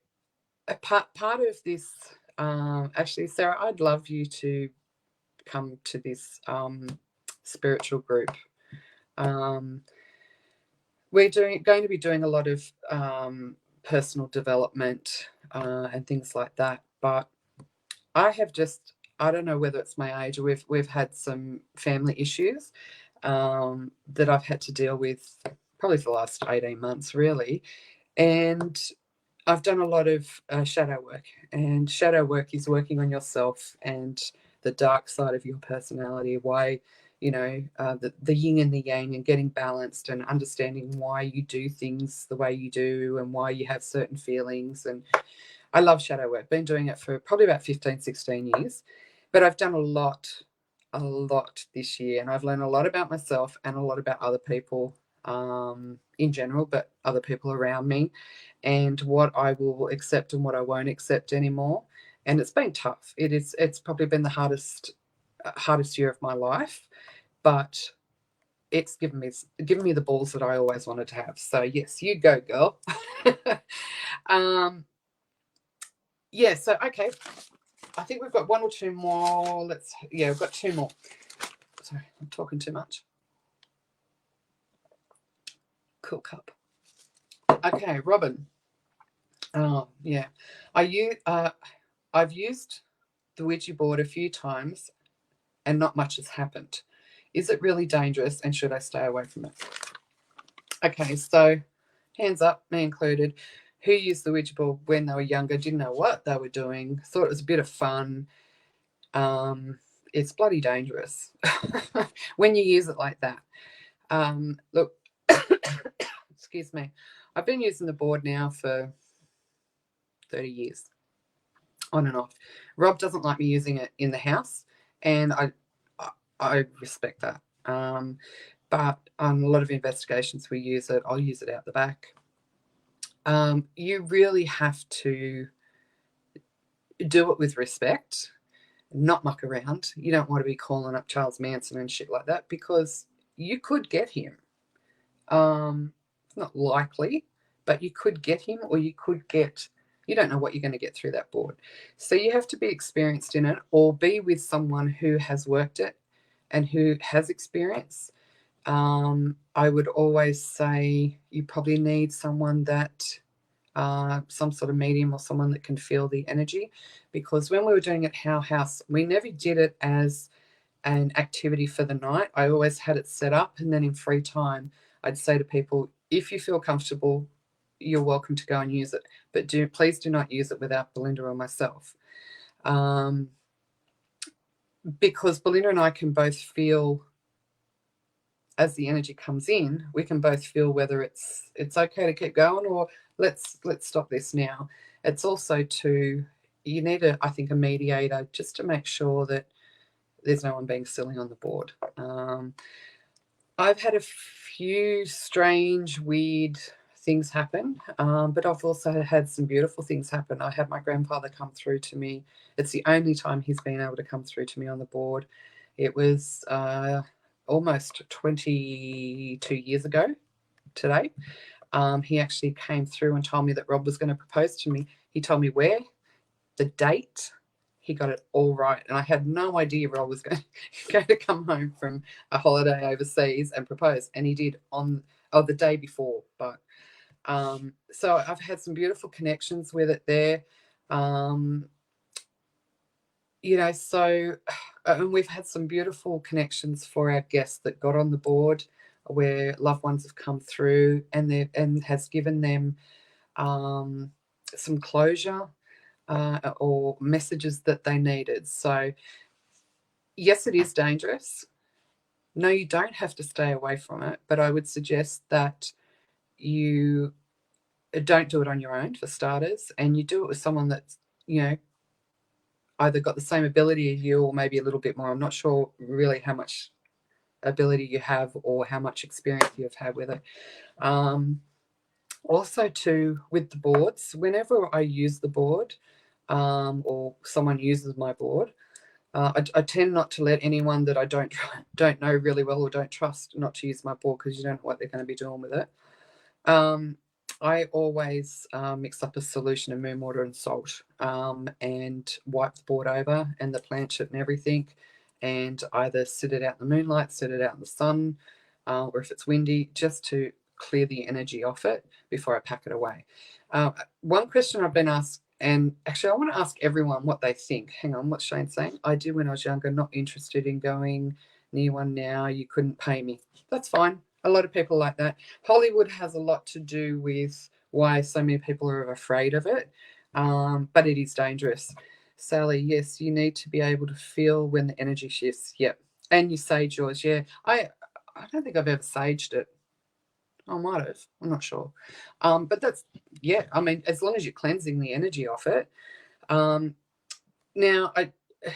a part of this, actually, Sarah, I'd love you to come to this spiritual group. We're going to be doing a lot of personal development and things like that. But I don't know whether it's my age or we've had some family issues that I've had to deal with probably for the last 18 months, really. And I've done a lot of shadow work, and shadow work is working on yourself and the dark side of your personality, why, the yin and the yang, and getting balanced and understanding why you do things the way you do and why you have certain feelings. And I love shadow work. Been doing it for probably about 15, 16 years, but I've done a lot this year, and I've learned a lot about myself and a lot about other people in general, but other people around me, and what I will accept and what I won't accept anymore. And it's been tough. It's probably been the hardest year of my life, but it's given me the balls that I always wanted to have. So yes, you go, girl. Yeah, so okay. I think we've got one or two more. We've got 2 more. Sorry, I'm talking too much. Cool cup. Okay, Robin. Yeah. I've used the Ouija board a few times and not much has happened. Is it really dangerous and should I stay away from it? Okay, so hands up, me included. Who used the Ouija board when they were younger, didn't know what they were doing, thought it was a bit of fun. It's bloody dangerous when you use it like that. Look, excuse me. I've been using the board now for 30 years, on and off. Rob doesn't like me using it in the house, and I respect that. But on a lot of investigations we use it. I'll use it out the back. You really have to do it with respect, not muck around. You don't want to be calling up Charles Manson and shit like that, because you could get him. It's not likely, but you could get him, or you could get, you don't know what you're going to get through that board. So you have to be experienced in it, or be with someone who has worked it and who has experience. I would always say you probably need someone that, some sort of medium, or someone that can feel the energy, because when we were doing it at our house, we never did it as an activity for the night. I always had it set up, and then in free time, I'd say to people, if you feel comfortable, you're welcome to go and use it, but please do not use it without Belinda or myself, because Belinda and I can both feel, as the energy comes in, we can both feel whether it's okay to keep going, or let's stop this now. It's also you need I think a mediator, just to make sure that there's no one being silly on the board. I've had a few strange, weird things happen, but I've also had some beautiful things happen. I had my grandfather come through to me. It's the only time he's been able to come through to me on the board. It was almost 22 years ago today. He actually came through and told me that Rob was going to propose to me. He told me where, the date. He got it all right, and I had no idea Rob was going to come home from a holiday overseas and propose, and he did on the day before. But so I've had some beautiful connections with it there. So and we've had some beautiful connections for our guests that got on the board, where loved ones have come through, and has given them some closure, or messages that they needed. So yes, it is dangerous. No, you don't have to stay away from it, but I would suggest that you don't do it on your own, for starters, and you do it with someone that's, either got the same ability as you, or maybe a little bit more. I'm not sure really how much ability you have, or how much experience you've had with it. Also, too, with the boards, whenever I use the board, or someone uses my board, I tend not to let anyone that I don't know really well, or don't trust, not to use my board, because you don't know what they're going to be doing with it. I always mix up a solution of moon water and salt, and wipe the board over and the planchet and everything, and either sit it out in the moonlight, sit it out in the sun, or if it's windy, just to clear the energy off it before I pack it away. One question I've been asked, and actually I want to ask everyone what they think. Hang on, what's Shane saying? I did when I was younger, not interested in going near one now. You couldn't pay me. That's fine. A lot of people like that. Hollywood has a lot to do with why so many people are afraid of it, but it is dangerous. Sally, yes, you need to be able to feel when the energy shifts. Yep. And you sage yours. Yeah. I don't think I've ever saged it. I might have. I'm not sure. But that's, yeah, I mean, as long as you're cleansing the energy off it. Now,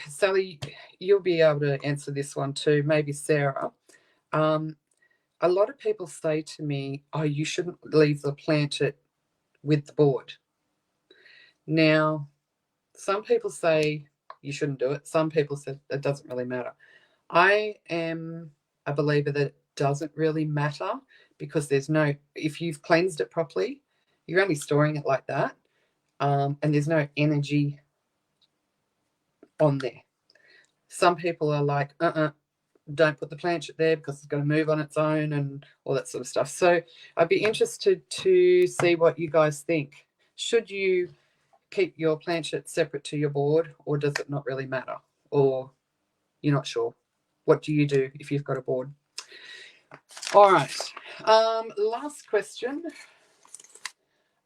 Sally, you'll be able to answer this one too. Maybe Sarah. A lot of people say to me, oh, you shouldn't leave the planchet with the board. Now, some people say you shouldn't do it. Some people say it doesn't really matter. I am a believer that it doesn't really matter, because if you've cleansed it properly, you're only storing it like that, and there's no energy on there. Some people are like, don't put the planchet there because it's going to move on its own and all that sort of stuff. So I'd be interested to see what you guys think. Should you keep your planchet separate to your board, or does it not really matter? Or you're not sure? What do you do if you've got a board? All right. Last question.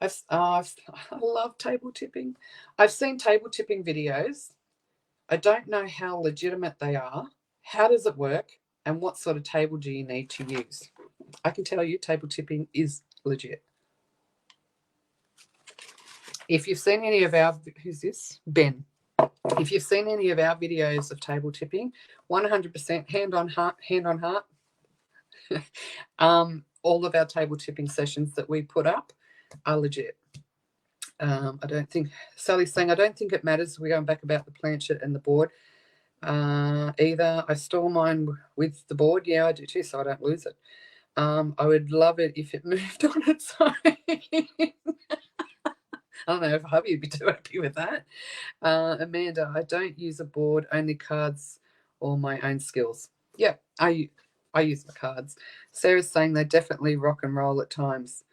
I love table tipping. I've seen table tipping videos. I don't know how legitimate they are. How does it work? And what sort of table do you need to use? I can tell you table tipping is legit. If you've seen any of who's this? Ben. If you've seen any of our videos of table tipping, 100% hand on heart. All of our table tipping sessions that we put up are legit. I don't think, Sally's saying, I don't think it matters. We're going back about the planchet and the board. Either I store mine with the board. Yeah, I do too, so I don't lose it. I would love it if it moved on its own. I don't know if hubby would be too happy with that. Amanda, I don't use a board, only cards or my own skills. Yeah, I use my cards. Sarah's saying they definitely rock and roll at times.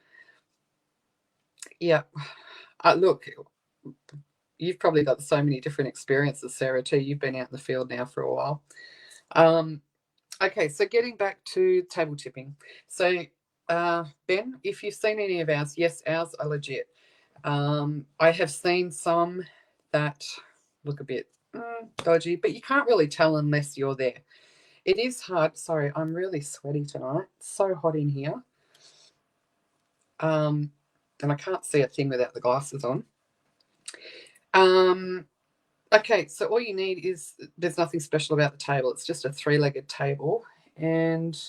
Yeah. Look, you've probably got so many different experiences, Sarah, too. You've been out in the field now for a while. Okay, so getting back to table tipping. So, Ben, if you've seen any of ours, yes, ours are legit. I have seen some that look a bit dodgy, but you can't really tell unless you're there. It is hard. Sorry, I'm really sweaty tonight. It's so hot in here. And I can't see a thing without the glasses on. Okay, so all you need is, there's nothing special about the table. It's just a 3-legged table. And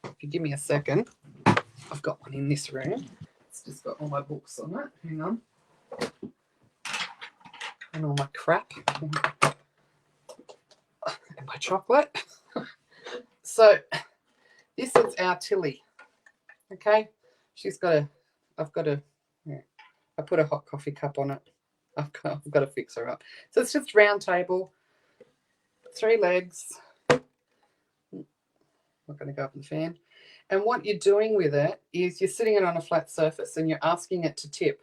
if you give me a second, I've got one in this room. It's just got all my books on it. Hang on. And all my crap. And my chocolate. So this is our Tilly. Okay. She's got a, I put a hot coffee cup on it. I've got to fix her up. So it's just round table, 3 legs. I'm not going to go up in the fan. And what you're doing with it is you're sitting it on a flat surface and you're asking it to tip.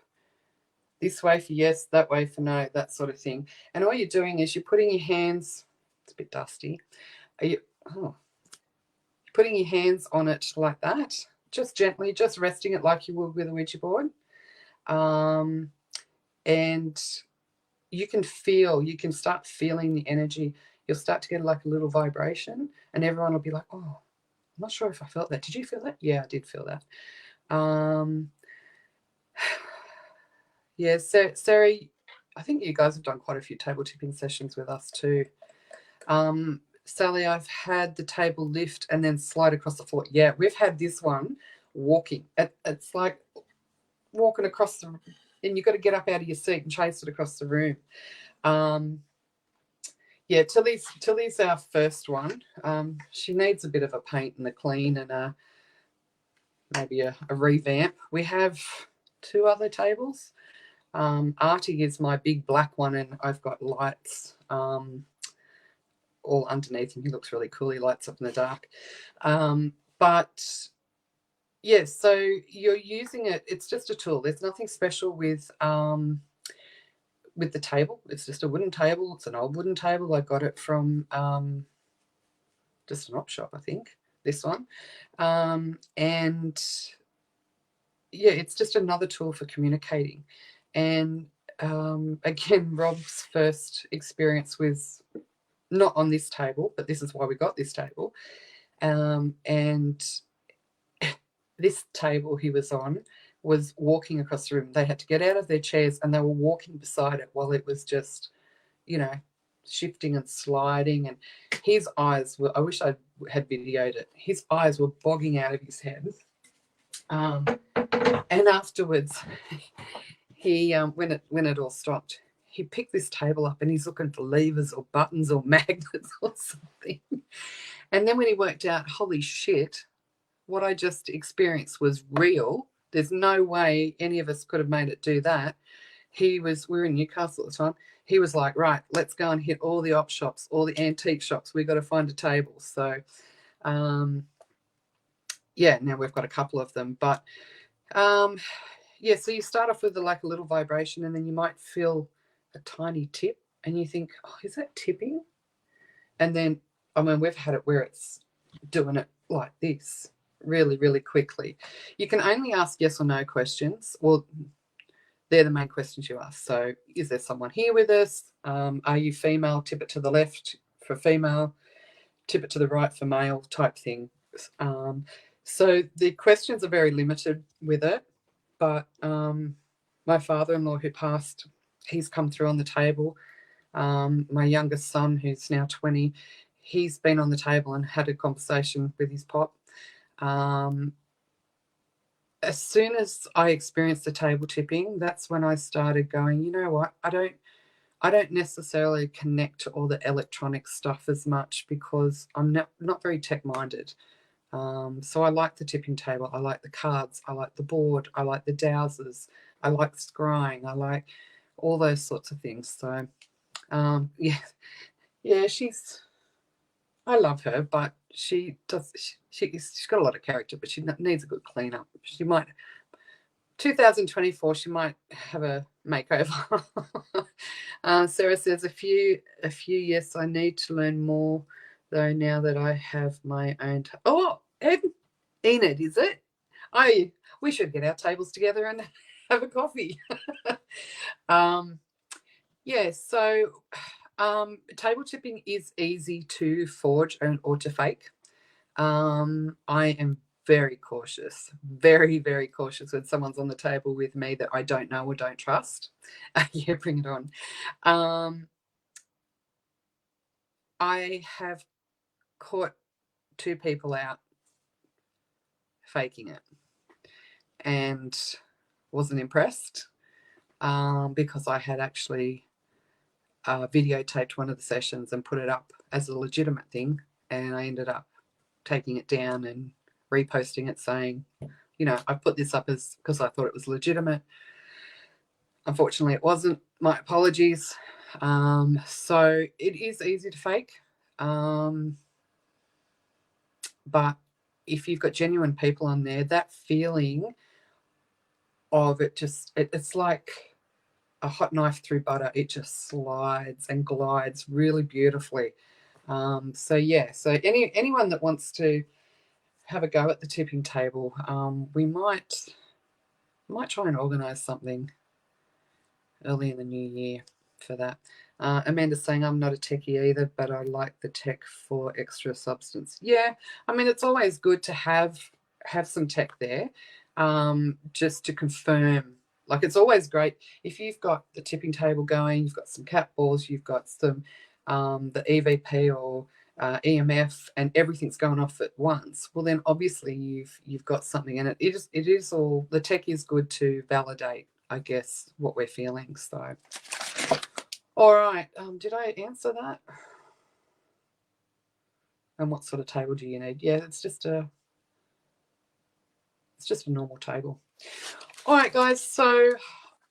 This way for yes, that way for no, that sort of thing. And all you're doing is you're putting your hands, it's a bit dusty, putting your hands on it like that, just gently, just resting it like you would with a Ouija board. And you can start feeling the energy. You'll start to get like a little vibration, and everyone will be like, oh, I'm not sure if I felt that. Did you feel that? Yeah, I did feel that. Yeah, Sarah, I think you guys have done quite a few table tipping sessions with us too. Sally, I've had the table lift and then slide across the floor. Yeah, we've had this one walking. It's like walking across the, and you've got to get up out of your seat and chase it across the room. Yeah, Tilly's our first one. She needs a bit of a paint and a clean and maybe a revamp. We have 2 other tables. Artie is my big black one, and I've got lights all underneath him. He looks really cool. He lights up in the dark. But yeah, so you're using it. It's just a tool. There's nothing special with the table. It's just a wooden table. It's an old wooden table. I got it from just an op shop, I think, this one. And yeah, it's just another tool for communicating. And again, Rob's first experience was not on this table, but this is why we got this table. And this table he was on was walking across the room. They had to get out of their chairs and they were walking beside it while it was just, shifting and sliding. And his eyes were, I wish I had videoed it, his eyes were bogging out of his head. And afterwards, he when it all stopped, he picked this table up and he's looking for levers or buttons or magnets or something. And then when he worked out, holy shit, what I just experienced was real. There's no way any of us could have made it do that. We were in Newcastle at the time. He was like, right, let's go and hit all the op shops, all the antique shops. We've got to find a table. So, yeah, now we've got a couple of them. But, yeah, so you start off with a little vibration and then you might feel a tiny tip and you think, oh, is that tipping? And then, we've had it where it's doing it like this really, really quickly. You can only ask yes or no questions. Well, they're the main questions you ask. So is there someone here with us? Are you female? Tip it to the left for female. Tip it to the right for male type thing. So the questions are very limited with it. But my father-in-law who passed, he's come through on the table. My youngest son, who's now 20, he's been on the table and had a conversation with his pop. as soon as I experienced the table tipping, that's when I started going, you know what, I don't necessarily connect to all the electronic stuff as much because I'm not very tech minded. So I like the tipping table, I like the cards, I like the board, I like the dowsers, I like scrying, I like all those sorts of things. So yeah, I love her, but she's got a lot of character, but she needs a good clean up. She might 2024 she might have a makeover. Sarah says a few yes, I need to learn more though now that I have my own Enid, is it? We should get our tables together and have a coffee. Yeah, so table tipping is easy to forge or to fake. I am very cautious, very, very cautious when someone's on the table with me that I don't know or don't trust. Yeah, bring it on. I have caught 2 people out faking it and wasn't impressed because I had actually videotaped one of the sessions and put it up as a legitimate thing, and I ended up taking it down and reposting it saying, you know, I put this up as because I thought it was legitimate. Unfortunately, it wasn't. My apologies. So it is easy to fake, but if you've got genuine people on there, that feeling of it it's like a hot knife through butter. It just slides and glides really beautifully. So yeah, so anyone that wants to have a go at the tipping table, we might try and organise something early in the new year for that. Amanda's saying I'm not a techie either, but I like the tech for extra substance. Yeah, I mean it's always good to have some tech there, just to confirm. Like it's always great if you've got the tipping table going, you've got some cat balls, you've got some the EVP or EMF, and everything's going off at once. Well, then obviously you've got something, and it is all the tech is good to validate, I guess, what we're feeling. So, all right, did I answer that? And what sort of table do you need? Yeah, it's just a normal table. All right, guys. So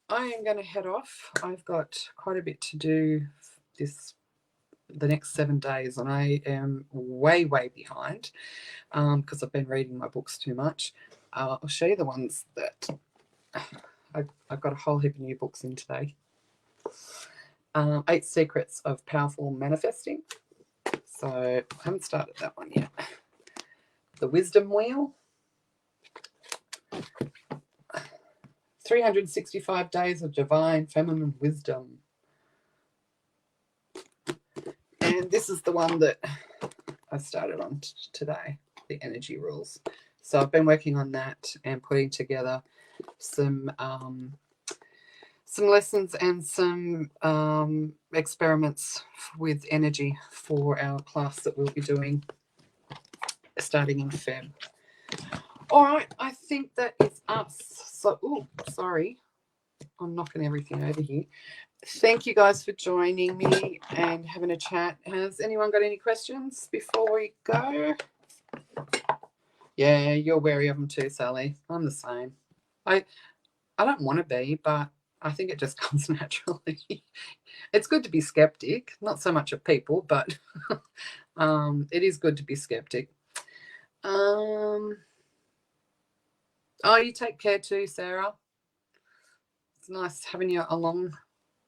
I am going to head off. I've got quite a bit to do the next 7 days, and I am way behind because I've been reading my books too much. I'll show you the ones that I've got a whole heap of new books in today. 8 Secrets of Powerful Manifesting. So I haven't started that one yet. The Wisdom Wheel. 365 Days of Divine Feminine Wisdom. And this is the one that I started on today, the Energy Rules. So I've been working on that and putting together some lessons and some experiments with energy for our class that we'll be doing starting in Feb. All right, I think that is us. So, sorry, I'm knocking everything over here. Thank you guys for joining me and having a chat. Has anyone got any questions before we go? Yeah, you're wary of them too, Sally. I'm the same. I don't want to be, but I think it just comes naturally. It's good to be skeptic, not so much of people, but it is good to be skeptic. Oh, you take care too, Sarah. It's nice having you along,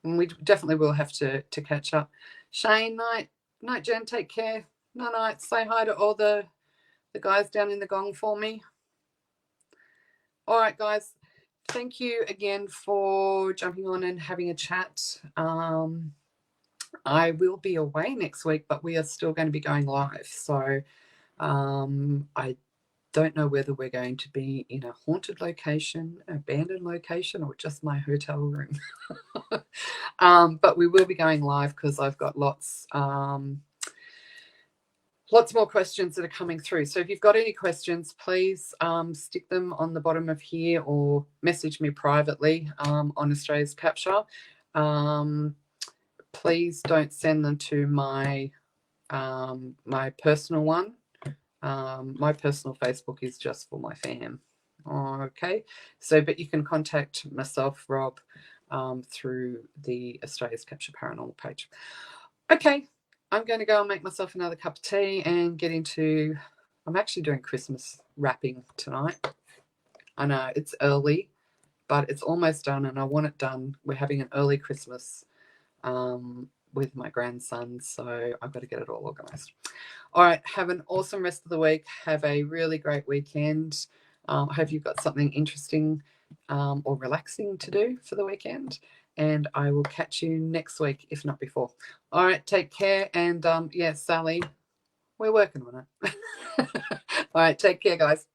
and we definitely will have to catch up. Shane, night, Jen, take care. Night. Say hi to all the guys down in the gong for me. All right, guys. Thank you again for jumping on and having a chat. I will be away next week, but we are still going to be going live. So I don't know whether we're going to be in a haunted location, abandoned location, or just my hotel room. But we will be going live because I've got lots lots more questions that are coming through. So if you've got any questions, please stick them on the bottom of here or message me privately on Australia's Capture. Please don't send them to my my personal one. My personal Facebook is just for my fam. Okay, so but you can contact myself, Rob, through the Australia's Capture Paranormal page. Okay, I'm going to go and make myself another cup of tea and get into. I'm actually doing Christmas wrapping tonight. I know it's early, but it's almost done, and I want it done. We're having an early Christmas with my grandson, so I've got to get it all organised. All right, have an awesome rest of the week. Have a really great weekend. I hope you've got something interesting or relaxing to do for the weekend. And I will catch you next week, if not before. All right, take care. And yeah, Sally, we're working on it. All right, take care, guys.